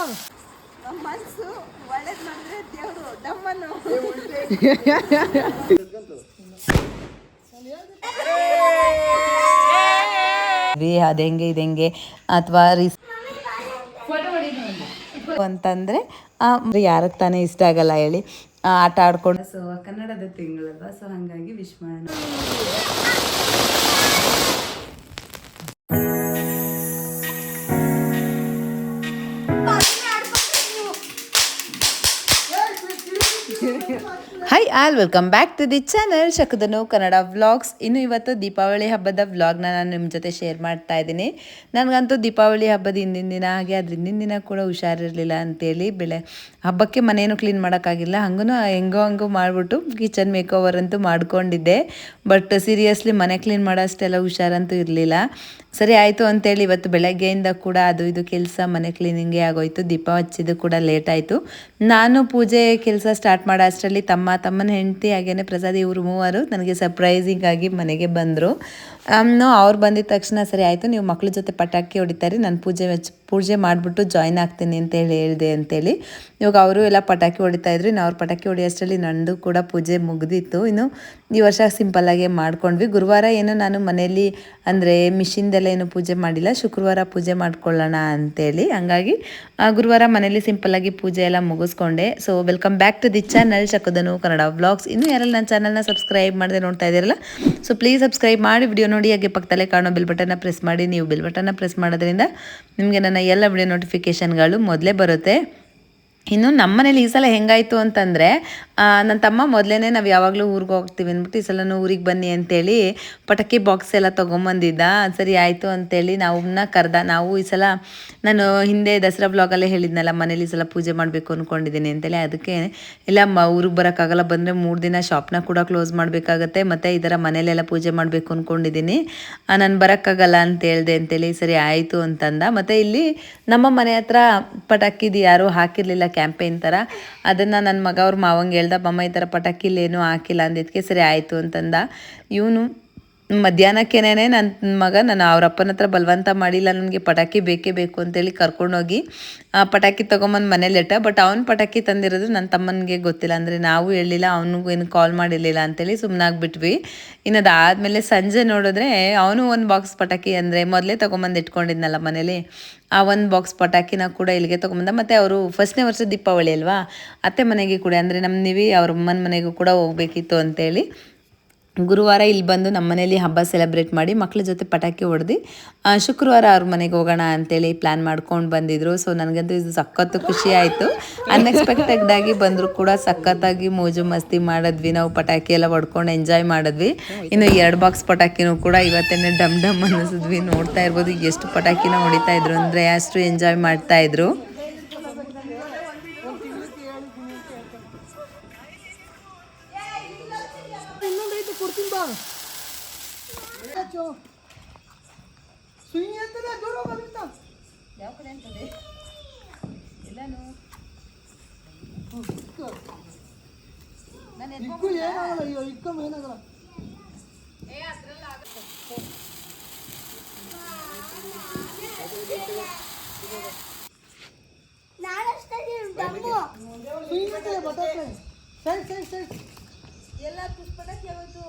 ನಮ್ಮ ಮನಸ್ಸು ಒಳ್ಳೇದು ಮಾಡಿದ್ರೆ ದೇವರು ನಮ್ಮನ್ನು ಅದು ಹೆಂಗೆ ಇದು ಹೆಂಗೆ ಅಥವಾ ಅಂತಂದರೆ ಯಾರಿಗೆ ತಾನೇ ಇಷ್ಟ ಆಗಲ್ಲ ಹೇಳಿ. ಆಟ ಆಡ್ಕೊಂಡು ಸೊ ಕನ್ನಡದ ತಿಂಗಳಲ್ವಾ, ಸೊ ಹಾಗಾಗಿ ವಿಶ್ ಮಾಡೋಣ. Hi all, welcome back to the channel ಶಕುದನು ಕನ್ನಡ ವ್ಲಾಗ್ಸ್. ಇನ್ನು ಇವತ್ತು ದೀಪಾವಳಿ ಹಬ್ಬದ ವ್ಲಾಗ್ನ ನಾನು ನಿಮ್ಮ ಜೊತೆ ಶೇರ್ ಮಾಡ್ತಾ ಇದ್ದೀನಿ. ನನಗಂತೂ ದೀಪಾವಳಿ ಹಬ್ಬದ ಹಿಂದಿನ ದಿನ ಹಾಗೆ ಅದ್ರ ಹಿಂದಿನ ದಿನ ಕೂಡ ಹುಷಾರಿರಲಿಲ್ಲ ಅಂತೇಳಿ ಹಬ್ಬಕ್ಕೆ ಮನೇನು ಕ್ಲೀನ್ ಮಾಡೋಕ್ಕಾಗಿಲ್ಲ. ಹೆಂಗೋ ಮಾಡಿಬಿಟ್ಟು ಕಿಚನ್ ಮೇಕ್ ಓವರ್ ಅಂತೂ ಮಾಡ್ಕೊಂಡಿದ್ದೆ. ಬಟ್ ಸೀರಿಯಸ್ಲಿ ಮನೆ ಕ್ಲೀನ್ ಮಾಡೋ ಅಷ್ಟೆಲ್ಲ ಹುಷಾರಂತೂ ಇರಲಿಲ್ಲ. ಸರಿ ಆಯಿತು ಅಂತೇಳಿ ಇವತ್ತು ಬೆಳಗ್ಗೆಯಿಂದ ಕೂಡ ಅದು ಇದು ಕೆಲಸ ಮನೆ ಕ್ಲೀನಿಂಗೇ ಆಗೋಯ್ತು. ದೀಪ ಹಚ್ಚಿದ್ದು ಕೂಡ ಲೇಟ್ ಆಯಿತು. ನಾನು ಪೂಜೆ ಕೆಲಸ ಸ್ಟಾರ್ಟ್ ಮಾಡೋ ಅಷ್ಟರಲ್ಲಿ ತಮ್ಮನ ಹೆಂಡತಿ ಹಾಗೇನೆ ಪ್ರಸಾದ್ ಇವರು ಮೂವರು ನನಗೆ ಸರ್ಪ್ರೈಸಿಂಗ್ ಆಗಿ ಮನೆಗೆ ಬಂದರು. ಅವ್ರು ಬಂದಿದ್ದ ತಕ್ಷಣ ಸರಿ ಆಯಿತು, ನೀವು ಮಕ್ಳ ಜೊತೆ ಪಟಾಕಿ ಹೊಡಿತಾರೆ, ನಾನು ಪೂಜೆ ಮಾಡಿಬಿಟ್ಟು ಜಾಯ್ನ್ ಆಗ್ತೀನಿ ಅಂತೇಳಿ ಹೇಳಿದೆ ಅಂತೇಳಿ. ಇವಾಗ ಅವರು ಎಲ್ಲ ಪಟಾಕಿ ಹೊಡಿತಾಯಿದ್ರು. ಇನ್ನು ಅವ್ರು ಪಟಾಕಿ ಹೊಡಿಯೋಷ್ಟರಲ್ಲಿ ನಂದು ಕೂಡ ಪೂಜೆ ಮುಗಿದಿತ್ತು. ಇನ್ನು ಈ ವರ್ಷ ಸಿಂಪಲ್ಲಾಗೆ ಮಾಡ್ಕೊಂಡ್ವಿ. ಗುರುವಾರ ಏನು ನಾನು ಮನೇಲಿ ಅಂದರೆ ಮಿಷಿನ್ದೆಲ್ಲ ಏನು ಪೂಜೆ ಮಾಡಿಲ್ಲ, ಶುಕ್ರವಾರ ಪೂಜೆ ಮಾಡ್ಕೊಳ್ಳೋಣ ಅಂತೇಳಿ. ಹಂಗಾಗಿ ಗುರುವಾರ ಮನೇಲಿ ಸಿಂಪಲ್ಲಾಗಿ ಪೂಜೆ ಎಲ್ಲ ಮುಗಿಸ್ಕೊಂಡೆ. So welcome back to the channel ಶಕುದನು ಕನ್ನಡ ವ್ಲಾಗ್ಸ್. ಇನ್ನೂ ಯಾರೆಲ್ಲ ನನ್ನ ಚಾನಲ್ನ ಸಬ್ಸ್ಕ್ರೈಬ್ ಮಾಡದೆ ನೋಡ್ತಾ ಇದ್ದೀರಲ್ಲ, ಸೊ ಪ್ಲೀಸ್ ಸಬ್ಸ್ಕ್ರೈಬ್ ಮಾಡಿ ವಿಡಿಯೋ ನೋಡಿ, ಹಾಗೆ ಪಕ್ಕದಲ್ಲೇ ಕಾಣೋ ಬೆಲ್ ಬಟನ್ನ ಪ್ರೆಸ್ ಮಾಡಿ. ನೀವು ಬೆಲ್ ಬಟನ್ನ ಪ್ರೆಸ್ ಮಾಡೋದ್ರಿಂದ ನಿಮಗೆ ನನ್ನ ಎಲ್ಲ ವಿಡಿಯೋ ನೋಟಿಫಿಕೇಷನ್ಗಳು ಮೊದಲೇ ಬರುತ್ತೆ. ಇನ್ನು ನಮ್ಮ ಮನೇಲಿ ಈ ಸಲ ಹೆಂಗಾಯಿತು ಅಂತಂದರೆ, ನನ್ನ ತಮ್ಮ ಮೊದಲೇ ನಾವು ಯಾವಾಗಲೂ ಊರಿಗೆ ಹೋಗ್ತೀವಿ ಅಂದ್ಬಿಟ್ಟು ಈ ಸಲನೂ ಊರಿಗೆ ಬನ್ನಿ ಅಂತೇಳಿ ಪಟಾಕಿ ಬಾಕ್ಸ್ ಎಲ್ಲ ತೊಗೊಂಬಂದಿದ್ದ. ಸರಿ ಆಯಿತು ಅಂತೇಳಿ ಕರೆದ. ನಾವು ಈ ಸಲ ನಾನು ಹಿಂದೆ ದಸರಾ ಬ್ಲಾಗಲ್ಲೇ ಹೇಳಿದ್ನಲ್ಲ, ಮನೇಲಿ ಈ ಸಲ ಪೂಜೆ ಮಾಡಬೇಕು ಅಂದ್ಕೊಂಡಿದ್ದೀನಿ ಅಂತೇಳಿ. ಅದಕ್ಕೆ ಇಲ್ಲ ಊರಿಗೆ ಬರೋಕ್ಕಾಗಲ್ಲ, ಬಂದರೆ 3 ದಿನ ಶಾಪ್ನ ಕೂಡ ಕ್ಲೋಸ್ ಮಾಡಬೇಕಾಗತ್ತೆ, ಮತ್ತು ಈ ಥರ ಮನೇಲೆಲ್ಲ ಪೂಜೆ ಮಾಡಬೇಕು ಅಂದ್ಕೊಂಡಿದ್ದೀನಿ, ನಾನು ಬರೋಕ್ಕಾಗಲ್ಲ ಅಂತ ಹೇಳ್ದೆ ಅಂತೇಳಿ. ಸರಿ ಆಯಿತು ಅಂತಂದ. ಮತ್ತು ಇಲ್ಲಿ ನಮ್ಮ ಮನೆ ಹತ್ರ ಪಟಾಕಿದು ಯಾರೂ ಹಾಕಿರಲಿಲ್ಲ ಕ್ಯಾಂಪೇನ್ ಥರ. ಅದನ್ನು ನನ್ನ ಮಗ ಅವ್ರ ಮಾವಂಗೆ ಹೇಳ್ದ, ಮಮ್ಮ ಈ ಥರ ಪಟಾಕಿಲೇನೂ ಹಾಕಿಲ್ಲ ಅಂದಿದ್ದಕ್ಕೆ ಸರಿ ಆಯಿತು ಅಂತಂದ. ಇವನು ಮಧ್ಯಾಹ್ನಕ್ಕೇನೆ ನನ್ನ ಮಗ ನಾನು ಅವ್ರ ಅಪ್ಪನ ಹತ್ರ ಬಲವಂತ ಮಾಡಿಲ್ಲ, ನನಗೆ ಪಟಾಕಿ ಬೇಕೇ ಬೇಕು ಅಂತೇಳಿ ಕರ್ಕೊಂಡೋಗಿ ಪಟಾಕಿ ತೊಗೊಂಬಂದು ಮನೇಲಿ ಇಟ್ಟ. ಬಟ್ ಅವ್ನು ಪಟಾಕಿ ತಂದಿರೋದು ನನ್ನ ತಮ್ಮನಿಗೆ ಗೊತ್ತಿಲ್ಲ, ಅಂದರೆ ನಾವು ಹೇಳಿಲ್ಲ, ಅವನಿಗೂ ಏನು ಕಾಲ್ ಮಾಡಿರಲಿಲ್ಲ ಅಂತೇಳಿ ಸುಮ್ಮನಾಗ್ಬಿಟ್ವಿ. ಇನ್ನು ಅದಾದಮೇಲೆ ಸಂಜೆ ನೋಡಿದ್ರೆ ಅವನು ಒಂದು ಬಾಕ್ಸ್ ಪಟಾಕಿ, ಅಂದರೆ ಮೊದಲೇ ತೊಗೊಂಬಂದು ಇಟ್ಕೊಂಡಿದ್ನಲ್ಲ ಮನೇಲಿ, ಆ ಒಂದು ಬಾಕ್ಸ್ ಪಟಾಕಿನ ಕೂಡ ಇಲ್ಲಿಗೆ ತೊಗೊಂಬಂದ. ಮತ್ತು ಅವರು ಫಸ್ಟ್ನೇ ವರ್ಷ ದೀಪಾವಳಿ ಅಲ್ವಾ, ಅತ್ತೆ ಮನೆಗೆ ಕೂಡ ಅಂದರೆ ನಮ್ಮ ನೀವಿ ಅವ್ರ ಅಮ್ಮನ ಮನೆಗೂ ಕೂಡ ಹೋಗಬೇಕಿತ್ತು ಅಂತೇಳಿ ಗುರುವಾರ ಇಲ್ಲಿ ಬಂದು ನಮ್ಮ ಮನೇಲಿ ಹಬ್ಬ ಸೆಲೆಬ್ರೇಟ್ ಮಾಡಿ ಮಕ್ಳ ಜೊತೆ ಪಟಾಕಿ ಹೊಡೆದು ಶುಕ್ರವಾರ ಅವ್ರ ಮನೆಗೆ ಹೋಗೋಣ ಅಂತೇಳಿ ಪ್ಲ್ಯಾನ್ ಮಾಡ್ಕೊಂಡು ಬಂದಿದ್ರು. ಸೊ ನನಗಂತೂ ಇದು ಸಖತ್ತು ಖುಷಿ ಆಯಿತು. ಅನ್ಎಕ್ಸ್ಪೆಕ್ಟೆಡ್ಡಾಗಿ ಬಂದರೂ ಕೂಡ ಸಖತ್ತಾಗಿ ಮೋಜು ಮಸ್ತಿ ಮಾಡಿದ್ವಿ. ನಾವು ಪಟಾಕಿ ಎಲ್ಲ ಹೊಡ್ಕೊಂಡು ಎಂಜಾಯ್ ಮಾಡಿದ್ವಿ. ಇನ್ನು 2 ಬಾಕ್ಸ್ ಪಟಾಕಿನೂ ಕೂಡ ಇವತ್ತೇನೆ ಡಮ್ ಡಮ್ ಅನ್ನಿಸಿದ್ವಿ. ನೋಡ್ತಾ ಇರ್ಬೋದು ಎಷ್ಟು ಪಟಾಕಿನ ಹೊಡಿತಾ ಇದ್ರು ಅಂದರೆ ಅಷ್ಟು ಎಂಜಾಯ್ ಮಾಡ್ತಾಯಿದ್ರು. ಯಾವ ಕಡೆ ಅಂತದೆ ಎಲ್ಲಾನು ಎಲ್ಲ ಪುಷ್ಪಟಕ್ಕೆ ಯಾವತ್ತು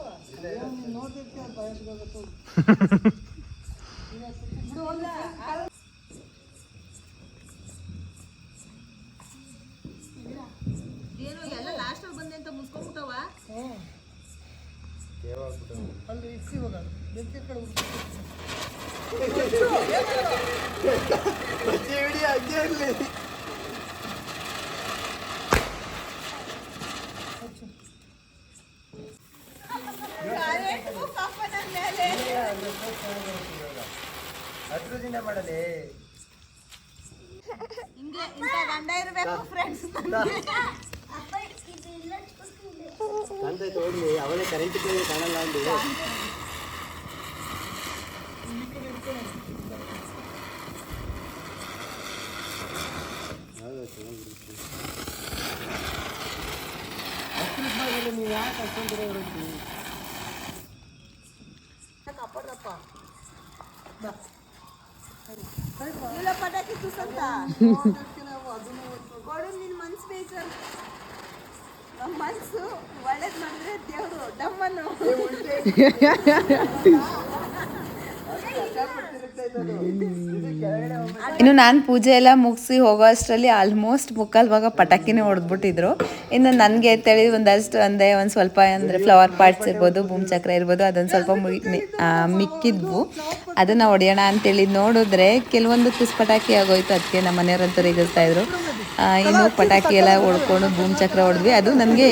ಏನು ಎಲ್ಲ ಲಾಸ್ಟ್ ಬಂದೆ ಅಂತ ಮುಸ್ಕೊಂಡ್ಬಿಟ್ಟವ ಅಲ್ಲಿ ಇಸಿ ಹೋಗ ಬೆಂಕಿ ಕಡೆ ಮಾಡಲೇ ಹಿಂಗೆ ಇಂಥ ಗಂಡ ಇರಬೇಕು ಫ್ರೆಂಡ್ಸ್. ಅವನೇ ಕರೆಂಟ್ ಕಾಣಲ್ಲ ಅಂದು ನೀವು ಯಾಕೆ ಅಷ್ಟೊಂದು ಕಾಪಾಡ್ದಪ್ಪ ಇಲ್ಲ ಪಟಾಕಿ ತುಸಂತ ಕೊಡು ನಿನ್ನ ಮನ್ಸು ಬೇಜಾರು. ನಮ್ಮ ಮನಸ್ಸು ಒಳ್ಳೇದು ಮಾಡಿದ್ರೆ ದೇವರು ಡಮ್ಮನ್ನು. ಇನ್ನು ನಾನು ಪೂಜೆ ಎಲ್ಲ ಮುಗಿಸಿ ಹೋಗೋ ಅಷ್ಟರಲ್ಲಿ ಆಲ್ಮೋಸ್ಟ್ ಮುಕ್ಕಾಲು ಭಾಗ ಪಟಾಕಿನೇ ಹೊಡೆದ್ಬಿಟ್ಟಿದ್ರು. ಇನ್ನು ನನಗೆ ಅಂತೇಳಿ ಒಂದಷ್ಟು ಒಂದು ಸ್ವಲ್ಪ ಅಂದರೆ ಫ್ಲವರ್ ಪಾರ್ಟ್ಸ್ ಇರ್ಬೋದು, ಭೂಮಿಚಕ್ರ ಇರ್ಬೋದು, ಅದೊಂದು ಸ್ವಲ್ಪ ಮಿಕ್ಕಿದ್ವು. ಅದನ್ನು ಹೊಡೆಯೋಣ ಅಂತೇಳಿ ನೋಡಿದ್ರೆ ಕೆಲವೊಂದು ಪಟಾಕಿ ಆಗೋಯ್ತು. ಅದಕ್ಕೆ ನಮ್ಮ ಮನೆಯವ್ರಂತೂ ರೇಗಿಸ್ತಾ ಇದ್ರು. ಇನ್ನು ಪಟಾಕಿ ಎಲ್ಲ ಹೊಡ್ಕೊಂಡು ಭೂಮಿಚಕ್ರ ಹೊಡೆದ್ವಿ. ಅದು ನನಗೆ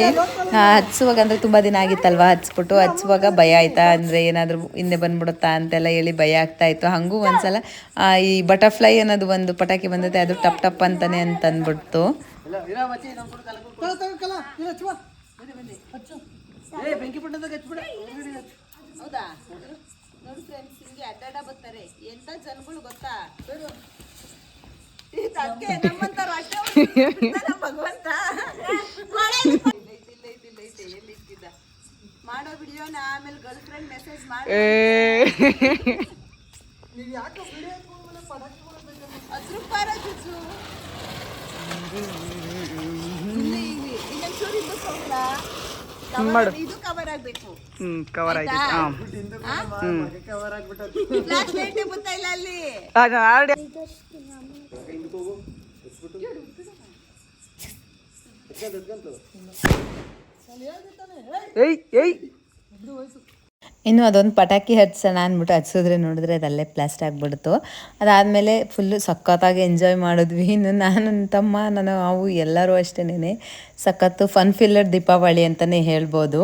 ಹಚ್ಚುವಾಗ ಅಂದರೆ ತುಂಬ ದಿನ ಆಗಿತ್ತಲ್ವ ಹಚ್ಚುವಾಗ ಭಯ ಆಯ್ತಾ, ಅಂದರೆ ಏನಾದರೂ ಹಿಂದೆ ಬಂದ್ಬಿಡುತ್ತಾ ಅಂತೆಲ್ಲ ಹೇಳಿ ಭಯ ಆಗ್ತಾ ಇತ್ತು. ಹಾಗೂ ಒಂದ್ಸಲ ಈ ಬಟರ್ಫ್ಲೈ ಅನ್ನೋದು ಒಂದು ಪಟಾಕಿ ಬಂದೈತೆ, ಅದು ಟಪ್ ಟಪ್ ಅಂತಾನೆ ಅಂತ ಅಂದ್ಬಿಡ್ತು. ಹೌದಾ ನೋಡಿ ಫ್ರೆಂಡ್ಸ್, ಹಿಂಗೆ ಅಡ್ಡಾಡ ಬರ್ತಾರೆ ಎಂತ ಜನಗಳು ಗೊತ್ತಾ. ನಮ್ಮಂತಾರ ಅಷ್ಟೇ ಭಗವಂತ ಎಲ್ಲಿ ಇಕ್ಕಿದ್ದ ಮಾಡೋ ವಿಡಿಯೋನ ಆಮೇಲೆ ಗರ್ಲ್ ಫ್ರೆಂಡ್ ಮೆಸೇಜ್ ಮಾಡಿ 10 ರೂಪಾಯಿ ಜುಜು ಇನ್ನೊಂಚೂರು ಇದು ಇದು ಕವರ್ ಆಗ್ಬೇಕು. ಕವರ್ ಆಯ್ತು. ಫ್ಲಾಶ್ ಲೈಟ್ ಗೊತ್ತಾ ಇಲ್ಲ ಅಲ್ಲಿ. ಇನ್ನು ಅದೊಂದು ಪಟಾಕಿ ಹಚ್ಚೋಣ ಅಂದ್ಬಿಟ್ಟು ಹಚ್ಸಿದ್ರೆ ನೋಡಿದ್ರೆ ಅದಲ್ಲೇ ಬ್ಲಾಸ್ಟ್ ಆಗಿಬಿಡ್ತು. ಅದಾದಮೇಲೆ ಫುಲ್ಲು ಸಖತ್ತಾಗಿ ಎಂಜಾಯ್ ಮಾಡಿದ್ವಿ. ಇನ್ನು ನಾನು ನನ್ನ ತಮ್ಮ ನಾವು ಎಲ್ಲರೂ ಅಷ್ಟೇನೆ ಸಖತ್ತು ಫನ್ ಫಿಲ್ಲರ್ ದೀಪಾವಳಿ ಅಂತಲೇ ಹೇಳ್ಬೋದು.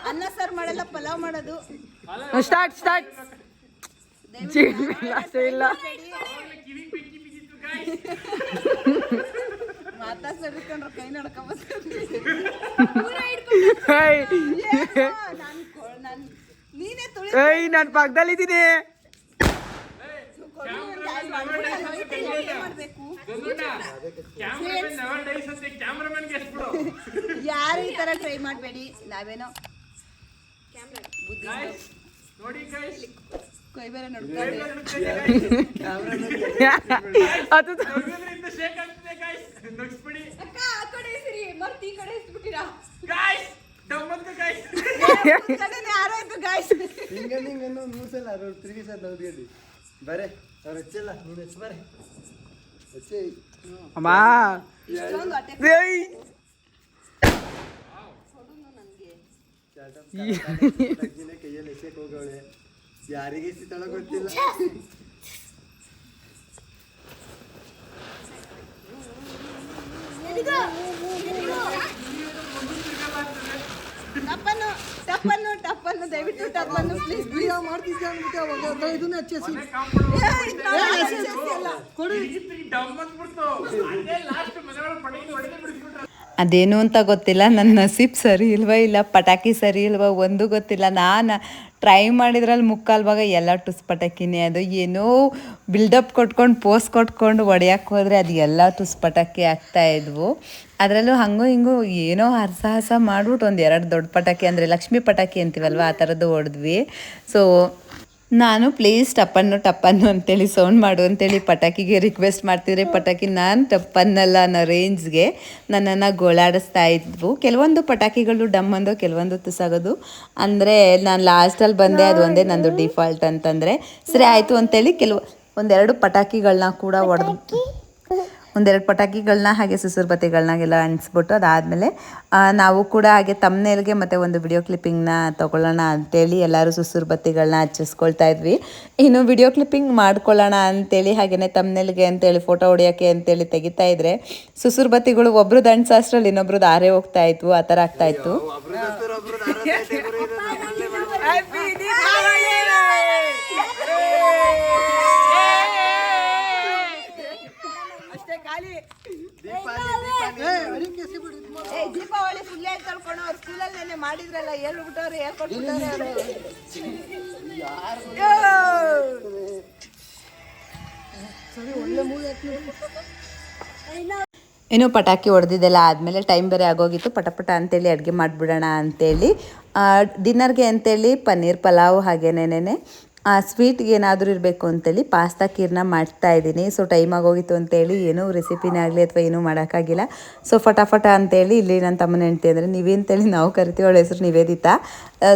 ಅನ್ನ ಸಾರು ಮಾಡಲ್ಲ, ಪಲಾವ್ ಮಾಡೋದು. ಸ್ಟಾರ್ಟ್ ಇಲ್ಲ ಮಾತಾಡ್ಕೊಂಡ್ರೆ ಕೈ ನಡ್ಕೊಂಡ್ ನೀನೇ ತುಳಿ ನಾನು ಪಕ್ಕದಲ್ಲಿದ್ದೀನಿ. ಯಾರು ಈ ತರ ಟ್ರೈ ಮಾಡಬೇಡಿ. ನಾವೇನೋ ಕೊಯ್ ಬೇರೆ ನೋಡ್ಕೊಂಡು ಕೈಯಲ್ಲಿ ಎಸೆಕ್ ಹೋಗವಳೆ, ಯಾರಿಗೆ ಸಿತಳ ಗೊತ್ತಿಲ್ಲ. ಟಪ್ಪನ್ನು ದಯವಿಟ್ಟು ಟಪ್ಪನ್ನು ಪ್ಲೀಸ್ ಮಾಡ್ತಿದ್ದೆ ಅಂದ್ಬಿಟ್ಟು ಅವಾಗ ಇದನ್ನ ಹಚ್ಚೇಸಿ ಅದೇನು ಅಂತ ಗೊತ್ತಿಲ್ಲ, ನನ್ನ ನಸೀಬ್ ಸರಿ ಇಲ್ವಾ ಇಲ್ಲ ಪಟಾಕಿ ಸರಿ ಇಲ್ವಾ ಒಂದು ಗೊತ್ತಿಲ್ಲ. ನಾನು ಟ್ರೈ ಮಾಡಿದ್ರಲ್ಲಿ ಮುಕ್ಕಾಲು ಭಾಗ ಎಲ್ಲ ಟುಸ್ ಪಟಾಕಿನೇ. ಅದು ಏನೋ ಬಿಲ್ಡಪ್ ಕೊಟ್ಕೊಂಡು ಪೋಸ್ ಕೊಟ್ಕೊಂಡು ಹೊಡೆಯಕ್ಕೆ ಹೋದರೆ ಅದು ಎಲ್ಲ ಟುಸ್ ಪಟಾಕಿ ಆಗ್ತಾಯಿದ್ವು. ಅದರಲ್ಲೂ ಹಂಗೂ ಹಿಂಗೂ ಏನೋ ಹರಸಾಹಸ ಮಾಡ್ಬಿಟ್ಟು ಒಂದು 2 ದೊಡ್ಡ ಪಟಾಕಿ ಅಂದರೆ ಲಕ್ಷ್ಮೀ ಪಟಾಕಿ ಅಂತೀವಲ್ವ ಆ ಥರದ್ದು ಹೊಡೆದ್ವಿ. ಸೊ ನಾನು ಪ್ಲೀಸ್ ಟಪ್ಪನ್ನು ಅಂತೇಳಿ ಸೌಂಡ್ ಮಾಡು ಅಂತೇಳಿ ಪಟಾಕಿಗೆ ರಿಕ್ವೆಸ್ಟ್ ಮಾಡ್ತಿದ್ರೆ ಪಟಾಕಿ ನಾನು ಟಪ್ಪನ್ನಲ್ಲ ಅನ್ನೋ ರೇಂಜ್ಗೆ ನನ್ನನ್ನು ಗೋಳಾಡಿಸ್ತಾ ಇದ್ವು. ಕೆಲವೊಂದು ಪಟಾಕಿಗಳು ಡಮ್ ಅಂದು ಕೆಲವೊಂದು ತುಸಾಗೋದು. ಅಂದರೆ ನಾನು ಲಾಸ್ಟಲ್ಲಿ ಬಂದೆ, ಅದು ಒಂದೇ ನಂದು ಡಿಫಾಲ್ಟ್ ಅಂತಂದರೆ ಸರಿ ಆಯಿತು ಅಂತೇಳಿ ಒಂದೆರಡು ಪಟಾಕಿಗಳನ್ನ ಕೂಡ ಒಂದೆರಡು ಪಟಾಕಿಗಳನ್ನ ಹಾಗೆ ಸುಸುರು ಬತ್ತಿಗಳನ್ನಾಗೆಲ್ಲ ಅಂಟಿಸ್ಬಿಟ್ಟು ಅದಾದಮೇಲೆ ನಾವು ಕೂಡ ಹಾಗೆ ತಮ್ನೇಲ್ಗೆ ಮತ್ತು ಒಂದು ವಿಡಿಯೋ ಕ್ಲಿಪ್ಪಿಂಗ್ನ ತೊಗೊಳ್ಳೋಣ ಅಂತೇಳಿ ಎಲ್ಲರೂ ಸುಸುರು ಬತ್ತಿಗಳನ್ನ ಹಚ್ಚಿಸ್ಕೊಳ್ತಾ ಇದ್ವಿ. ಇನ್ನು ವಿಡಿಯೋ ಕ್ಲಿಪ್ಪಿಂಗ್ ಮಾಡ್ಕೊಳ್ಳೋಣ ಅಂತೇಳಿ ಹಾಗೆಯೇ ತಮ್ನೇಲ್ಗೆ ಅಂತೇಳಿ ಫೋಟೋ ಹೊಡಿಯೋಕ್ಕೆ ಅಂತೇಳಿ ತೆಗಿತಾ ಇದ್ರೆ ಸುಸುರು ಬತ್ತಿಗಳು ಒಬ್ರದ್ದು ಅಂಟಿಸೋಷ್ಟ್ರಲ್ಲಿ ಇನ್ನೊಬ್ರದ್ದು ಆರೇ ಹೋಗ್ತಾ ಇದ್ವು, ಆ ಥರ ಆಗ್ತಾಯಿತ್ತು. ದೀಪಾವಳಿ ಫುಲ್ ಕಳ್ಕೊಂಡು ಅವ್ರು ಸ್ಕೂಲಲ್ಲಿ ಮಾಡಿದ್ರಲ್ಲ, ಹೇಳ್ಬಿಟ್ಟವ್ರು ಹೇಳ್ಕೊಟ್ಬಿಟ್ಟವ್ರೆ ಅವರು. ಇನ್ನು ಪಟಾಕಿ ಹೊಡೆದಿದ್ದೆಲ್ಲ ಆದಮೇಲೆ ಟೈಮ್ ಬೇರೆ ಆಗೋಗಿತ್ತು. ಪಟ ಅಂತೇಳಿ ಅಡುಗೆ ಮಾಡಿಬಿಡೋಣ ಅಂತೇಳಿ ಡಿನ್ನರ್ಗೆ ಅಂತೇಳಿ ಪನ್ನೀರ್ ಪಲಾವ್ ಹಾಗೇನೇನೆ ಸ್ವೀಟ್ಗೆ ಏನಾದರೂ ಇರಬೇಕು ಅಂತೇಳಿ ಪಾಸ್ತಾ ಖೀರ್ನ ಮಾಡ್ತಾ ಇದ್ದೀನಿ. ಸೊ ಟೈಮ್ ಆಗೋಗಿತ್ತು ಅಂತೇಳಿ ಏನೂ ರೆಸಿಪಿನೇ ಆಗಲಿ ಅಥವಾ ಏನೂ ಮಾಡೋಕ್ಕಾಗಿಲ್ಲ. ಸೊ ಫಟಾಫಟ ಅಂತೇಳಿ ಇಲ್ಲಿ ನನ್ನ ತಮ್ಮನ ಹೆಂಡ್ತಿ ಅಂದರೆ ನಿವಿ ಅಂತೇಳಿ ನಾವು ಕರಿತೀವಿ, ಅವಳ ಹೆಸರು ನಿವೇದಿತಾ.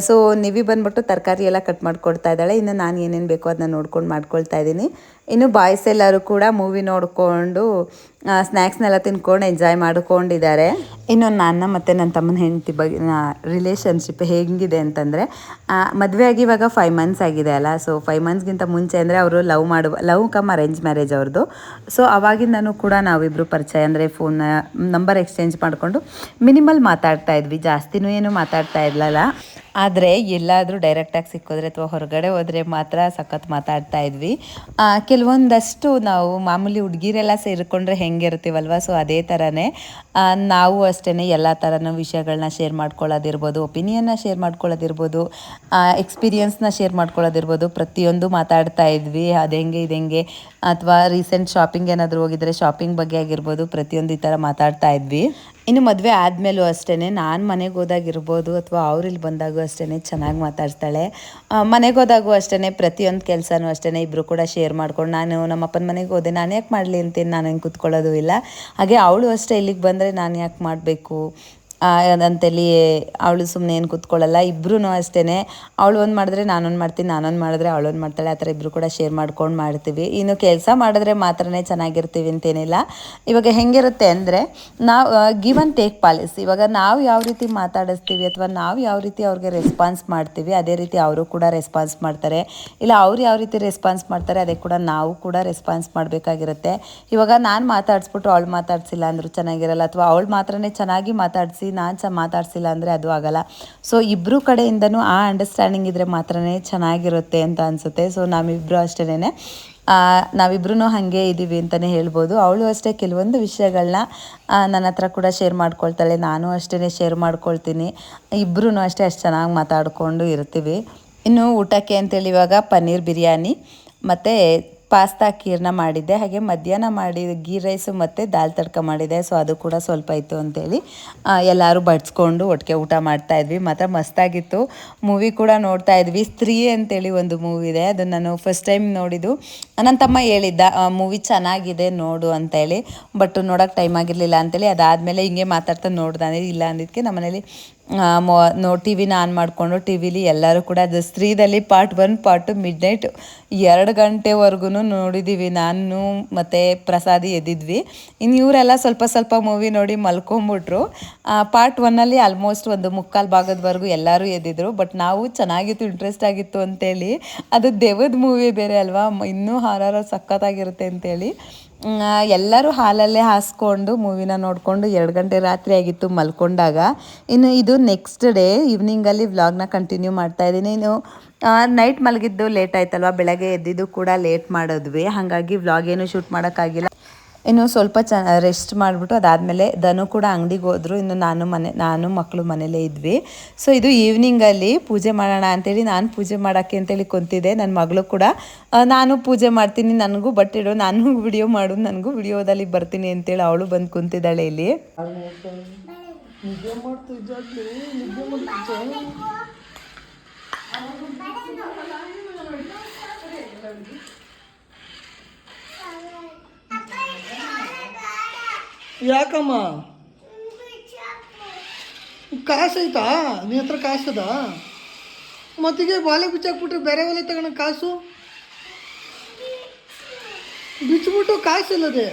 ಸೊ ನಿವಿ ಬಂದ್ಬಿಟ್ಟು ತರಕಾರಿ ಎಲ್ಲ ಕಟ್ ಮಾಡ್ಕೊಡ್ತಾ ಇದ್ದಾಳೆ. ಇನ್ನು ನಾನು ಏನೇನು ಬೇಕೋ ಅದನ್ನ ನೋಡ್ಕೊಂಡು ಮಾಡ್ಕೊಳ್ತಾ ಇದ್ದೀನಿ. ಇನ್ನು ಬಾಯ್ಸ್ ಎಲ್ಲರೂ ಕೂಡ ಮೂವಿ ನೋಡಿಕೊಂಡು ಸ್ನ್ಯಾಕ್ಸ್ನೆಲ್ಲ ತಿನ್ಕೊಂಡು ಎಂಜಾಯ್ ಮಾಡ್ಕೊಂಡಿದ್ದಾರೆ. ಇನ್ನು ನನ್ನ ಮತ್ತು ನನ್ನ ತಮ್ಮನ ಹೆಂಡತಿ ಬಗ್ಗೆ ರಿಲೇಷನ್ಶಿಪ್ ಹೇಗಿದೆ ಅಂತಂದರೆ, ಮದುವೆ ಆಗಿ ಇವಾಗ 5 ಮಂತ್ಸ್ ಆಗಿದೆ ಅಲ್ಲ. ಸೊ 5 ಮಂತ್ಸ್ಗಿಂತ ಮುಂಚೆ ಅಂದರೆ ಅವರು ಲವ್ ಕಮ್ ಅರೇಂಜ್ ಮ್ಯಾರೇಜ್ ಅವ್ರದ್ದು. ಸೊ ಅವಾಗಿಂದನೂ ಕೂಡ ನಾವಿಬ್ಬರು ಪರಿಚಯ ಅಂದರೆ ಫೋನ್ ನಂಬರ್ ಎಕ್ಸ್ಚೇಂಜ್ ಮಾಡಿಕೊಂಡು ಮಿನಿಮಲ್ ಮಾತಾಡ್ತಾ ಇದ್ವಿ, ಜಾಸ್ತಿನೂ ಏನು ಮಾತಾಡ್ತಾ ಇರಲಿಲ್ಲ. ಆದರೆ ಎಲ್ಲಾದರೂ ಡೈರೆಕ್ಟಾಗಿ ಸಿಕ್ಕಿದ್ರೆ ಅಥವಾ ಹೊರಗಡೆ ಹೋದರೆ ಮಾತ್ರ ಸಖತ್ ಮಾತಾಡ್ತಾ ಇದ್ವಿ. ಕೆಲವೊಂದಷ್ಟು ನಾವು ಮಾಮೂಲಿ ಹುಡುಗಿರೆಲ್ಲ ಸೇರಿಕೊಂಡ್ರೆ ಹೆಂಗಿರ್ತೀವಲ್ವ, ಸೊ ಅದೇ ಥರನೇ ನಾವು ಅಷ್ಟೇ ಎಲ್ಲ ಥರನೂ ವಿಷಯಗಳನ್ನ ಶೇರ್ ಮಾಡ್ಕೊಳ್ಳೋದಿರ್ಬೋದು, ಒಪಿನಿಯನ್ನ ಶೇರ್ ಮಾಡ್ಕೊಳ್ಳೋದಿರ್ಬೋದು, ಎಕ್ಸ್ಪೀರಿಯನ್ಸ್ನ ಶೇರ್ ಮಾಡ್ಕೊಳ್ಳೋದಿರ್ಬೋದು, ಪ್ರತಿಯೊಂದು ಮಾತಾಡ್ತಾ ಇದ್ವಿ. ಅದೆಂಗೆ ಇದೆಂಗೆ ಅಥವಾ ರೀಸೆಂಟ್ ಶಾಪಿಂಗ್ ಏನಾದರೂ ಹೋಗಿದ್ರೆ ಶಾಪಿಂಗ್ ಬಗ್ಗೆ ಆಗಿರ್ಬೋದು, ಪ್ರತಿಯೊಂದು ಈ ಥರ ಮಾತಾಡ್ತಾ ಇದ್ವಿ. ಇನ್ನು ಮದುವೆ ಆದಮೇಲೂ ಅಷ್ಟೇ ನಾನು ಮನೆಗೆ ಹೋದಾಗಿರ್ಬೋದು ಅಥವಾ ಅವ್ರು ಇಲ್ಲಿ ಬಂದಾಗೂ ಅಷ್ಟೇ ಚೆನ್ನಾಗಿ ಮಾತಾಡ್ತಾಳೆ. ಮನೆಗೆ ಹೋದಾಗೂ ಅಷ್ಟೇ ಪ್ರತಿಯೊಂದು ಕೆಲಸನೂ ಅಷ್ಟೇ ಇಬ್ಬರು ಕೂಡ ಶೇರ್ ಮಾಡ್ಕೊಂಡು, ನಾನು ನಮ್ಮ ಅಪ್ಪನ ಮನೆಗೆ ಹೋದೆ ನಾನು ಯಾಕೆ ಮಾಡಲಿ ಅಂತೇನು ನಾನು ಹಂಗೆ ಕೂತ್ಕೊಳ್ಳೋದು ಇಲ್ಲ. ಹಾಗೆ ಅವಳು ಅಷ್ಟೇ ಇಲ್ಲಿಗೆ ಬಂದರೆ ನಾನು ಯಾಕೆ ಮಾಡಬೇಕು ಅಂತೇಳಿ ಅವಳು ಸುಮ್ಮನೆ ಏನು ಕೂತ್ಕೊಳ್ಳಲ್ಲ. ಇಬ್ಬರೂ ಅಷ್ಟೇ, ಅವಳು ಒಂದು ಮಾಡಿದ್ರೆ ನಾನೊಂದು ಮಾಡ್ತೀನಿ, ನಾನೊಂದು ಮಾಡಿದ್ರೆ ಅವಳೊಂದು ಮಾಡ್ತಾಳೆ. ಆ ಥರ ಇಬ್ಬರು ಕೂಡ ಶೇರ್ ಮಾಡ್ಕೊಂಡು ಮಾಡ್ತೀವಿ. ಇನ್ನು ಕೆಲಸ ಮಾಡಿದ್ರೆ ಮಾತ್ರನೇ ಚೆನ್ನಾಗಿರ್ತೀವಿ ಅಂತೇನಿಲ್ಲ. ಇವಾಗ ಹೆಂಗಿರುತ್ತೆ ಅಂದರೆ ನಾವು ಗಿವ್ ಆ್ಯಂಡ್ ಟೇಕ್ ಪಾಲಿಸಿ. ಇವಾಗ ನಾವು ಯಾವ ರೀತಿ ಮಾತಾಡಿಸ್ತೀವಿ ಅಥವಾ ನಾವು ಯಾವ ರೀತಿ ಅವ್ರಿಗೆ ರೆಸ್ಪಾನ್ಸ್ ಮಾಡ್ತೀವಿ ಅದೇ ರೀತಿ ಅವರು ಕೂಡ ರೆಸ್ಪಾನ್ಸ್ ಮಾಡ್ತಾರೆ. ಇಲ್ಲ ಅವ್ರು ಯಾವ ರೀತಿ ರೆಸ್ಪಾನ್ಸ್ ಮಾಡ್ತಾರೆ ಅದೇ ಕೂಡ ನಾವು ಕೂಡ ರೆಸ್ಪಾನ್ಸ್ ಮಾಡಬೇಕಾಗಿರುತ್ತೆ. ಇವಾಗ ನಾನು ಮಾತಾಡಿಸ್ಬಿಟ್ಟು ಅವಳು ಮಾತಾಡ್ಸಿಲ್ಲ ಅಂದರೂ ಚೆನ್ನಾಗಿರಲ್ಲ, ಅಥವಾ ಅವಳು ಮಾತ್ರನೇ ಚೆನ್ನಾಗಿ ಮಾತಾಡಿಸಿ ನಾನು ಮಾತಾಡ್ಸಿಲ್ಲ ಅಂದರೆ ಅದು ಆಗಲ್ಲ. ಸೊ ಇಬ್ಬರು ಕಡೆಯಿಂದನೂ ಆ ಅಂಡರ್ಸ್ಟ್ಯಾಂಡಿಂಗ್ ಇದ್ದರೆ ಮಾತ್ರನೇ ಚೆನ್ನಾಗಿರುತ್ತೆ ಅಂತ ಅನಿಸುತ್ತೆ. ಸೊ ನಾವಿಬ್ಬರು ಅಷ್ಟೇ, ನಾವಿಬ್ರೂ ಹಾಗೆ ಇದ್ದೀವಿ ಅಂತಲೇ ಹೇಳ್ಬೋದು. ಅವಳು ಅಷ್ಟೇ ಕೆಲವೊಂದು ವಿಷಯಗಳನ್ನ ನನ್ನ ಹತ್ರ ಕೂಡ ಶೇರ್ ಮಾಡ್ಕೊಳ್ತಾಳೆ, ನಾನು ಅಷ್ಟೇ ಶೇರ್ ಮಾಡ್ಕೊಳ್ತೀನಿ. ಇಬ್ಬರೂ ಅಷ್ಟೇ ಅಷ್ಟು ಚೆನ್ನಾಗಿ ಮಾತಾಡಿಕೊಂಡು ಇರ್ತೀವಿ. ಇನ್ನು ಊಟಕ್ಕೆ ಅಂತೇಳಿ ಇವಾಗ ಪನ್ನೀರ್ ಬಿರಿಯಾನಿ ಮತ್ತು ಪಾಸ್ತಾ ಖೀರ್ನ ಮಾಡಿದ್ದೆ. ಹಾಗೆ ಮಧ್ಯಾಹ್ನ ಗೀ ರೈಸು ಮತ್ತು ದಾಲ್ ತಡ್ಕ ಮಾಡಿದೆ. ಸೊ ಅದು ಕೂಡ ಸ್ವಲ್ಪ ಇತ್ತು ಅಂತೇಳಿ ಎಲ್ಲರೂ ಬಡಿಸ್ಕೊಂಡು ಒಟ್ಟಿಗೆ ಊಟ ಮಾಡ್ತಾಯಿದ್ವಿ. ಮಾತ್ರ ಮಸ್ತಾಗಿತ್ತು. ಮೂವಿ ಕೂಡ ನೋಡ್ತಾ ಇದ್ವಿ. ಸ್ತ್ರೀ ಅಂತೇಳಿ ಒಂದು ಮೂವಿ ಇದೆ, ಅದನ್ನು ನಾನು ಫಸ್ಟ್ ಟೈಮ್ ನೋಡಿದ್ದು. ನನ್ನ ತಮ್ಮ ಹೇಳಿದ್ದ ಮೂವಿ ಚೆನ್ನಾಗಿದೆ ನೋಡು ಅಂತೇಳಿ, ಬಟ್ ನೋಡೋಕ್ಕೆ ಟೈಮ್ ಆಗಿರಲಿಲ್ಲ ಅಂತೇಳಿ ಅದಾದಮೇಲೆ ಹಿಂಗೆ ಮಾತಾಡ್ತಾ ನೋಡ್ದಾನೆ. ಇಲ್ಲ ಅಂದಿದ್ದಕ್ಕೆ ನಮ್ಮ ಮನೇಲಿ ಟಿ ವಿನ ಆನ್ ಮಾಡಿಕೊಂಡು ಟಿ ವಿಲಿ ಎಲ್ಲರೂ ಕೂಡ ಅದು ಸ್ತ್ರೀದಲ್ಲಿ ಪಾರ್ಟ್ 1 ಪಾರ್ಟ್ 2 ಮಿಡ್ನೈಟ್ 2 ಗಂಟೆವರೆಗೂ ನೋಡಿದ್ದೀವಿ. ನಾನು ಮತ್ತು ಪ್ರಸಾದಿ ಎದ್ದಿದ್ವಿ. ಇನ್ನು ಇವರೆಲ್ಲ ಸ್ವಲ್ಪ ಮೂವಿ ನೋಡಿ ಮಲ್ಕೊಂಬಿಟ್ರು. ಪಾರ್ಟ್ 1ಅಲ್ಲಿ ಆಲ್ಮೋಸ್ಟ್ ಒಂದು 3/4 ಭಾಗದವರೆಗೂ ಎಲ್ಲರೂ ಎದ್ದಿದ್ರು. ಬಟ್ ನಾವು ಚೆನ್ನಾಗಿತ್ತು, ಇಂಟ್ರೆಸ್ಟ್ ಆಗಿತ್ತು ಅಂತೇಳಿ, ಅದು ದೆವ್ವದ ಮೂವಿ ಬೇರೆ ಅಲ್ವಾ, ಇನ್ನೂ ಹಾರರ್ ಸಖತ್ತಾಗಿರುತ್ತೆ ಅಂತೇಳಿ ಎಲ್ಲರೂ ಹಾಲಲ್ಲೇ ಹಾಸ್ಕೊಂಡು ಮೂವಿನ ನೋಡಿಕೊಂಡು 2 ಗಂಟೆ ರಾತ್ರಿ ಆಗಿತ್ತು ಮಲ್ಕೊಂಡಾಗ. ಇನ್ನು ಇದು ನೆಕ್ಸ್ಟ್ ಡೇ ಈವ್ನಿಂಗಲ್ಲಿ ವ್ಲಾಗ್ನ ಕಂಟಿನ್ಯೂ ಮಾಡ್ತಾಯಿದ್ದೀನಿ. ಇನ್ನು ನೈಟ್ ಮಲಗಿದ್ದು ಲೇಟ್ ಆಯ್ತಲ್ವ, ಬೆಳಗ್ಗೆ ಎದ್ದಿದ್ದು ಕೂಡ ಲೇಟ್ ಮಾಡಿದ್ವಿ. ಹಾಗಾಗಿ ವ್ಲಾಗ್ ಏನು ಶೂಟ್ ಮಾಡೋಕ್ಕಾಗಿಲ್ಲ. ಇನ್ನು ಸ್ವಲ್ಪ ರೆಸ್ಟ್ ಮಾಡಿಬಿಟ್ಟು ಅದಾದಮೇಲೆ ಧನು ಕೂಡ ಅಂಗಡಿಗೆ ಹೋದರು. ಇನ್ನು ನಾನು ಮಕ್ಕಳು ಮನೇಲೇ ಇದ್ವಿ. ಸೊ ಇದು ಈವ್ನಿಂಗಲ್ಲಿ ಪೂಜೆ ಮಾಡೋಣ ಅಂತೇಳಿ ನಾನು ಪೂಜೆ ಮಾಡೋಕ್ಕೆ ಅಂತೇಳಿ ಕುಂತಿದ್ದೆ. ನನ್ನ ಮಗಳು ಕೂಡ ನಾನು ಪೂಜೆ ಮಾಡ್ತೀನಿ, ನನಗೂ ಬಟ್ಟಿಡು, ನನಗೂ ವಿಡಿಯೋ ಮಾಡು, ನನಗೂ ವಿಡಿಯೋದಲ್ಲಿ ಬರ್ತೀನಿ ಅಂತೇಳಿ ಅವಳು ಬಂದು ಕುಂತಿದ್ದಾಳೆ ಇಲ್ಲಿ. ಯಾಕಮ್ಮ ಕಾಸು ಐತಾ ನಿನ್ನ ಹತ್ರ ಕಾಸದ? ಮತ್ತೀಗ ಬಾಲೆ ಬಿಚ್ಚಾಕ್ಬಿಟ್ರೆ ಬೇರೆ ಒಲೆ ತಗೋಣ ಕಾಸು ಬಿಚ್ಚಿಬಿಟ್ಟು ಕಾಸು ಇಲ್ಲದೆ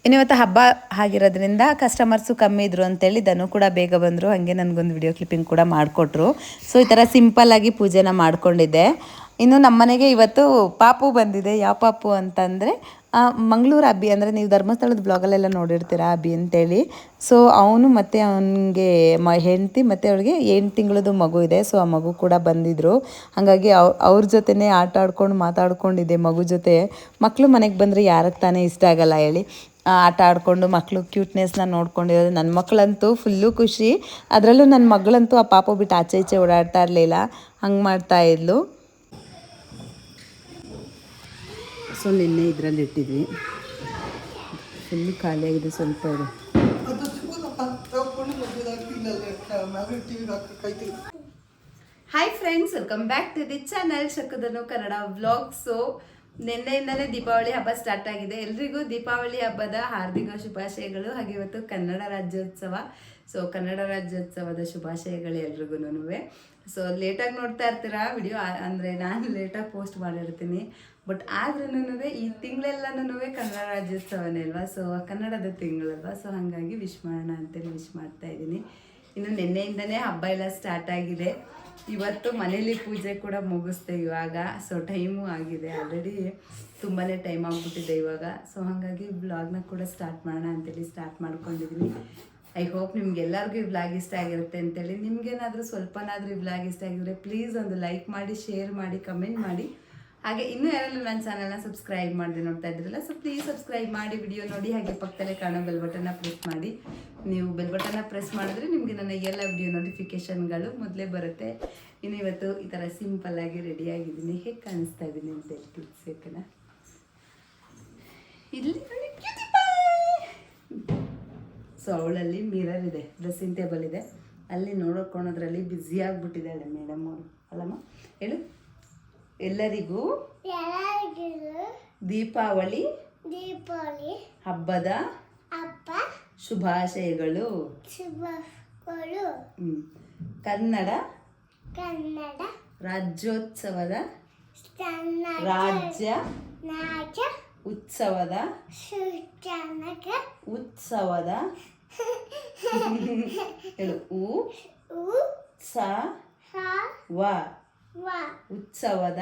ಇನ್ನಿವತ್ತು ಹಬ್ಬ ಆಗಿರೋದ್ರಿಂದ ಕಸ್ಟಮರ್ಸು ಕಮ್ಮಿ ಇದ್ರು ಅಂತೇಳಿ ಧನು ಕೂಡ ಬೇಗ ಬಂದರು. ಹಾಗೆ ನನಗೊಂದು ವಿಡಿಯೋ ಕ್ಲಿಪ್ಪಿಂಗ್ ಕೂಡ ಮಾಡಿಕೊಟ್ರು. ಸೊ ಈ ಥರ ಸಿಂಪಲ್ಲಾಗಿ ಪೂಜೆನ ಮಾಡ್ಕೊಂಡಿದ್ದೆ. ಇನ್ನು ನಮ್ಮ ಮನೆಗೆ ಇವತ್ತು ಪಾಪು ಬಂದಿದೆ. ಯಾವ ಪಾಪು ಅಂತಂದರೆ ಮಂಗಳೂರು ಅಬ್ಬಿ, ಅಂದರೆ ನೀವು ಧರ್ಮಸ್ಥಳದ ಬ್ಲಾಗಲ್ಲೆಲ್ಲ ನೋಡಿರ್ತೀರ ಅಬ್ಬಿ ಅಂತೇಳಿ. ಸೊ ಅವನು ಮತ್ತು ಅವನಿಗೆ ಹೆಂಡತಿ ಮತ್ತು ಅವಳಿಗೆ 8 ತಿಂಗಳದ್ದು ಮಗು ಇದೆ. ಸೊ ಆ ಮಗು ಕೂಡ ಬಂದಿದ್ದರು. ಹಾಗಾಗಿ ಅವ್ರ ಜೊತೆನೇ ಆಟ ಆಡ್ಕೊಂಡು ಮಾತಾಡ್ಕೊಂಡಿದ್ದೆ ಮಗು ಜೊತೆ. ಮಕ್ಕಳು ಮನೆಗೆ ಬಂದರೆ ಯಾರಿಗೆ ತಾನೇ ಇಷ್ಟ ಆಗಲ್ಲ ಹೇಳಿ. ಆಟ ಆಡಿಕೊಂಡು ಮಕ್ಕಳು ಕ್ಯೂಟ್ನೆಸ್ನ ನೋಡ್ಕೊಂಡಿರೋದು. ನನ್ನ ಮಕ್ಕಳಂತೂ ಫುಲ್ಲು ಖುಷಿ. ಅದರಲ್ಲೂ ನನ್ನ ಮಗಳಂತೂ ಆ ಪಾಪು ಬಿಟ್ಟು ಆಚೆ ಈಚೆ ಓಡಾಡ್ತಾ ಇರಲಿಲ್ಲ, ಹಂಗೆ ಮಾಡ್ತಾಯಿದ್ಲು. ಸೊ ನಿನ್ನೆ ಇದರಲ್ಲಿ ಇಟ್ಟಿದ್ವಿ ಫುಲ್ಲು ಖಾಲಿಯಾಗಿದೆ, ಸ್ವಲ್ಪ ಇದೆ. ಅದು ಸಿಗೋದಪ್ಪ ತಗೊಂಡು ಮದುವೆ ಆಗ್ತಿಲ್ಲ ಟಿವಿಗೆ ಹಾಕಿ hi friends, welcome back to the channel ಶಕುದನು ಕನ್ನಡ ವ್ಲಾಗ್ಸು. ನಿನ್ನೆಯಿಂದಲೇ ದೀಪಾವಳಿ ಹಬ್ಬ ಸ್ಟಾರ್ಟ್ ಆಗಿದೆ. ಎಲ್ರಿಗೂ ದೀಪಾವಳಿ ಹಬ್ಬದ ಹಾರ್ದಿಕ ಶುಭಾಶಯಗಳು. ಹಾಗೆ ಇವತ್ತು ಕನ್ನಡ ರಾಜ್ಯೋತ್ಸವ. ಸೊ ಕನ್ನಡ ರಾಜ್ಯೋತ್ಸವದ ಶುಭಾಶಯಗಳು ಎಲ್ರಿಗೂ. ಸೊ ಲೇಟಾಗಿ ನೋಡ್ತಾ ಇರ್ತೀರಾ ವಿಡಿಯೋ, ಅಂದರೆ ನಾನು ಲೇಟಾಗಿ ಪೋಸ್ಟ್ ಮಾಡಿರ್ತೀನಿ. ಬಟ್ ಆದ್ರೂ ಈ ತಿಂಗಳೆಲ್ಲನೂ ಕನ್ನಡ ರಾಜ್ಯೋತ್ಸವನೇ ಅಲ್ವಾ, ಸೊ ಕನ್ನಡದ ತಿಂಗಳಲ್ವಾ, ಸೊ ಹಾಗಾಗಿ ವಿಶ್ ಮಾಡೋಣ ಅಂತೇಳಿ ವಿಶ್ ಮಾಡ್ತಾ ಇದ್ದೀನಿ. ಇನ್ನು ನಿನ್ನೆಯಿಂದನೇ ಹಬ್ಬ ಎಲ್ಲ ಸ್ಟಾರ್ಟ್ ಆಗಿದೆ. ಇವತ್ತು ಮನೇಲಿ ಪೂಜೆ ಕೂಡ ಮುಗಿಸ್ದೆ ಇವಾಗ. ಸೊ ಟೈಮು ಆಗಿದೆ, ಆಲ್ರೆಡಿ ತುಂಬಾ ಟೈಮ್ ಆಗಿಬಿಟ್ಟಿದೆ ಇವಾಗ. ಸೊ ಹಾಗಾಗಿ ವ್ಲಾಗ್ನ ಕೂಡ ಸ್ಟಾರ್ಟ್ ಮಾಡೋಣ ಅಂತೇಳಿ ಸ್ಟಾರ್ಟ್ ಮಾಡ್ಕೊಂಡಿದ್ದೀನಿ. ಐ ಹೋಪ್ ನಿಮ್ಗೆಲ್ಲರಿಗೂ ಈ ವ್ಲಾಗ್ ಇಷ್ಟ ಆಗಿರುತ್ತೆ ಅಂತೇಳಿ. ನಿಮ್ಗೇನಾದರೂ ಸ್ವಲ್ಪನಾದರೂ ಈ ವ್ಲಾಗ್ ಇಷ್ಟ ಆಗಿದ್ರೆ ಪ್ಲೀಸ್ ಒಂದು ಲೈಕ್ ಮಾಡಿ, ಶೇರ್ ಮಾಡಿ, ಕಮೆಂಟ್ ಮಾಡಿ. ಹಾಗೆ ಇನ್ನೂ ಯಾರೆಲ್ಲ ನನ್ನ ಚಾನಲ್ನ ಸಬ್ಸ್ಕ್ರೈಬ್ ಮಾಡಿ ನೋಡ್ತಾ ಇದ್ರಲ್ಲ, ಸೊ ಪ್ಲೀಸ್ ಸಬ್ಸ್ಕ್ರೈಬ್ ಮಾಡಿ, ವಿಡಿಯೋ ನೋಡಿ. ಹಾಗೆ ಪಕ್ಕದಲ್ಲೇ ಕಾಣೋ ಬೆಲ್ ಬಟನ್ನ ಪ್ರೆಸ್ ಮಾಡಿ. ನೀವು ಬೆಲ್ ಬಟನ್ನ ಪ್ರೆಸ್ ಮಾಡಿದ್ರೆ ನಿಮಗೆ ನನ್ನ ಎಲ್ಲ ವಿಡಿಯೋ ನೋಟಿಫಿಕೇಷನ್ಗಳು ಮೊದಲೇ ಬರುತ್ತೆ. ಇನ್ನು ಇವತ್ತು ಈ ಥರ ಸಿಂಪಲ್ಲಾಗಿ ರೆಡಿಯಾಗಿದ್ದೀನಿ. ಹೇಗೆ ಕಾಣಿಸ್ತಾ ಇದ್ದೀನಿ ಅಂತ ಹೇಳಿ ತಿಳಿಸ್ಬೇಕಲ್ಲ. ಇಲ್ಲಿ ಸೊ ಅವಳಲ್ಲಿ ಮಿರರ್ ಇದೆ, ಡ್ರೆಸ್ಸಿಂಗ್ ಟೇಬಲ್ ಇದೆ, ಅಲ್ಲಿ ನೋಡ್ಕೊಳೋದ್ರಲ್ಲಿ ಬ್ಯುಸಿ ಆಗಿಬಿಟ್ಟಿದ್ದಾಳೆ ಮೇಡಮ್ ಅವರು. ಅಲ್ಲಮ್ಮ ಹೇಳು. ಎಲ್ಲರಿಗೂ ದೀಪಾವಳಿ ಹಬ್ಬದ ಶುಭಾಶಯಗಳು. ಕನ್ನಡ ರಾಜ್ಯೋತ್ಸವದ ರಾಜ್ಯ ಉತ್ಸವದ ಹೇಳು. ಉತ್ಸವದ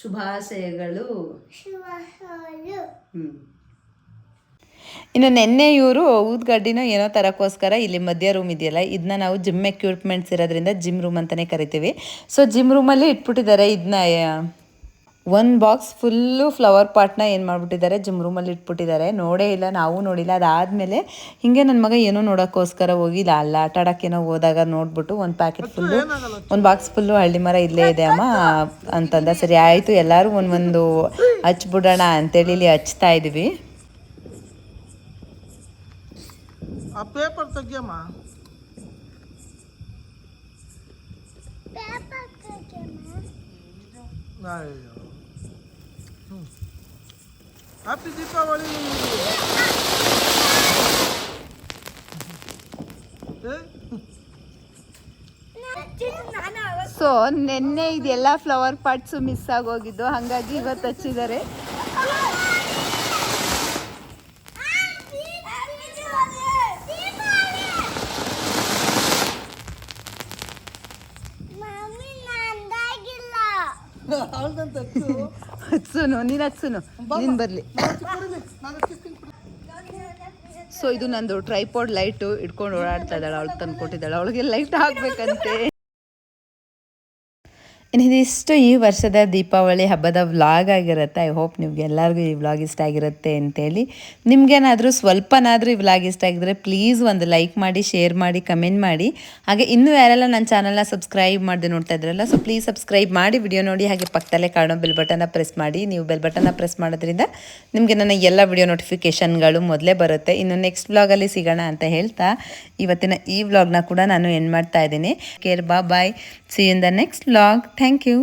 ಶುಭಾಶಯಗಳು. ಇನ್ನು ನಿನ್ನೆ ಇವರು ಊದ್ಗಡ್ಡಿನೋ ಏನೋ ತರಕ್ಕೋಸ್ಕರ ಇಲ್ಲಿ ಮಧ್ಯ ರೂಮ್ ಇದೆಯಲ್ಲ, ಇದನ್ನ ನಾವು ಜಿಮ್ ಎಕ್ವಿಪ್ಮೆಂಟ್ಸ್ ಇರೋದ್ರಿಂದ ಜಿಮ್ ರೂಮ್ ಅಂತಲೇ ಕರಿತೀವಿ. ಸೊ ಜಿಮ್ ರೂಮಲ್ಲಿ ಇಟ್ಬಿಟ್ಟಿದ್ದಾರೆ ಇದನ್ನ. ಒಂದು ಬಾಕ್ಸ್ ಫುಲ್ಲು ಫ್ಲವರ್ ಪಾಟ್ನ ಏನು ಮಾಡಿಬಿಟ್ಟಿದ್ದಾರೆ, ಜಿಮ್ ರೂಮಲ್ಲಿ ಇಟ್ಬಿಟ್ಟಿದ್ದಾರೆ. ನೋಡೇ ಇಲ್ಲ, ನಾವು ನೋಡಿಲ್ಲ. ಅದಾದಮೇಲೆ ಹೀಗೆ ನನ್ನ ಮಗ ಏನೋ ನೋಡೋಕ್ಕೋಸ್ಕರ ಹೋಗಿಲ್ಲ, ಅಲ್ಲ ಆಟ ಆಡೋಕ್ಕೇನೋ ಹೋದಾಗ ನೋಡ್ಬಿಟ್ಟು ಒಂದು ಪ್ಯಾಕೆಟ್ ಫುಲ್ಲು, ಒಂದು ಬಾಕ್ಸ್ ಫುಲ್ಲು ಹಳ್ಳಿ ಮರ ಇಲ್ಲೇ ಇದೆ ಅಮ್ಮ ಅಂತಂದ. ಸರಿ ಆಯಿತು, ಎಲ್ಲರೂ ಒಂದೊಂದು ಹಚ್ಬಿಡೋಣ ಅಂತೇಳಿ ಇಲ್ಲಿ ಹಚ್ತಾ ಇದ್ವಿ. ಆ ಪೇಪರ್ ತೆಗಿಯಮ್ಮ. ಹ್ಯಾಪಿ ದೀಪಾವಳಿ. ಸೊ ನಿನ್ನೆ ಇದೆಲ್ಲ ಫ್ಲವರ್ ಪಾಟ್ಸು ಮಿಸ್ ಆಗೋಗಿದ್ದು, ಹಾಗಾಗಿ ಇವತ್ತು ಹಚ್ಚಿದ್ದಾರೆ. ಹಚ್ಚುನು, ನೀನು ಹಚ್ಚುನು, ನೀನು ಬರಲಿ. ಸೊ ಇದು ನಂದು ಟ್ರೈಪಾಡ್ ಲೈಟು ಇಟ್ಕೊಂಡು ಓಡಾಡ್ತಾ ಇದ್ದಾಳೆ. ಅವಳು ತಂದು ಕೊಟ್ಟಿದ್ದಾಳೆ, ಅವಳಿಗೆ ಲೈಟ್ ಹಾಕ್ಬೇಕಂತೆ. ಇದಿಷ್ಟು ಈ ವರ್ಷದ ದೀಪಾವಳಿ ಹಬ್ಬದ ವ್ಲಾಗ್ ಆಗಿರುತ್ತೆ. ಐ ಹೋಪ್ ನಿಮ್ಗೆ ಎಲ್ಲರಿಗೂ ಈ ವ್ಲಾಗ್ ಇಷ್ಟ ಆಗಿರುತ್ತೆ ಅಂತೇಳಿ. ನಿಮ್ಗೇನಾದರೂ ಸ್ವಲ್ಪನಾದರೂ ಈ ವ್ಲಾಗ್ ಇಷ್ಟ ಆಗಿದ್ರೆ ಪ್ಲೀಸ್ ಒಂದು ಲೈಕ್ ಮಾಡಿ, ಶೇರ್ ಮಾಡಿ, ಕಮೆಂಟ್ ಮಾಡಿ. ಹಾಗೆ ಇನ್ನೂ ಯಾರೆಲ್ಲ ನನ್ನ ಚಾನಲ್ನ ಸಬ್ಸ್ಕ್ರೈಬ್ ಮಾಡದೆ ನೋಡ್ತಾ ಇದ್ರಲ್ಲ, ಸೊ ಪ್ಲೀಸ್ ಸಬ್ಸ್ಕ್ರೈಬ್ ಮಾಡಿ, ವಿಡಿಯೋ ನೋಡಿ. ಹಾಗೆ ಪಕ್ಕದಲ್ಲೇ ಕಾಣೋ ಬೆಲ್ ಬಟನ್ನ ಪ್ರೆಸ್ ಮಾಡಿ. ನೀವು ಬೆಲ್ ಬಟನ್ನ ಪ್ರೆಸ್ ಮಾಡೋದ್ರಿಂದ ನಿಮಗೆ ನನ್ನ ಎಲ್ಲ ವಿಡಿಯೋ ನೋಟಿಫಿಕೇಷನ್ಗಳು ಮೊದಲೇ ಬರುತ್ತೆ. ಇನ್ನು ನೆಕ್ಸ್ಟ್ ವ್ಲಾಗಲ್ಲಿ ಸಿಗೋಣ ಅಂತ ಹೇಳ್ತಾ ಇವತ್ತಿನ ಈ ವ್ಲಾಗ್ನ ಕೂಡ ನಾನು ಎಂಡ್ ಮಾಡ್ತಾ ಇದ್ದೀನಿ. Care, bye, see you in the next vlog. Thank you.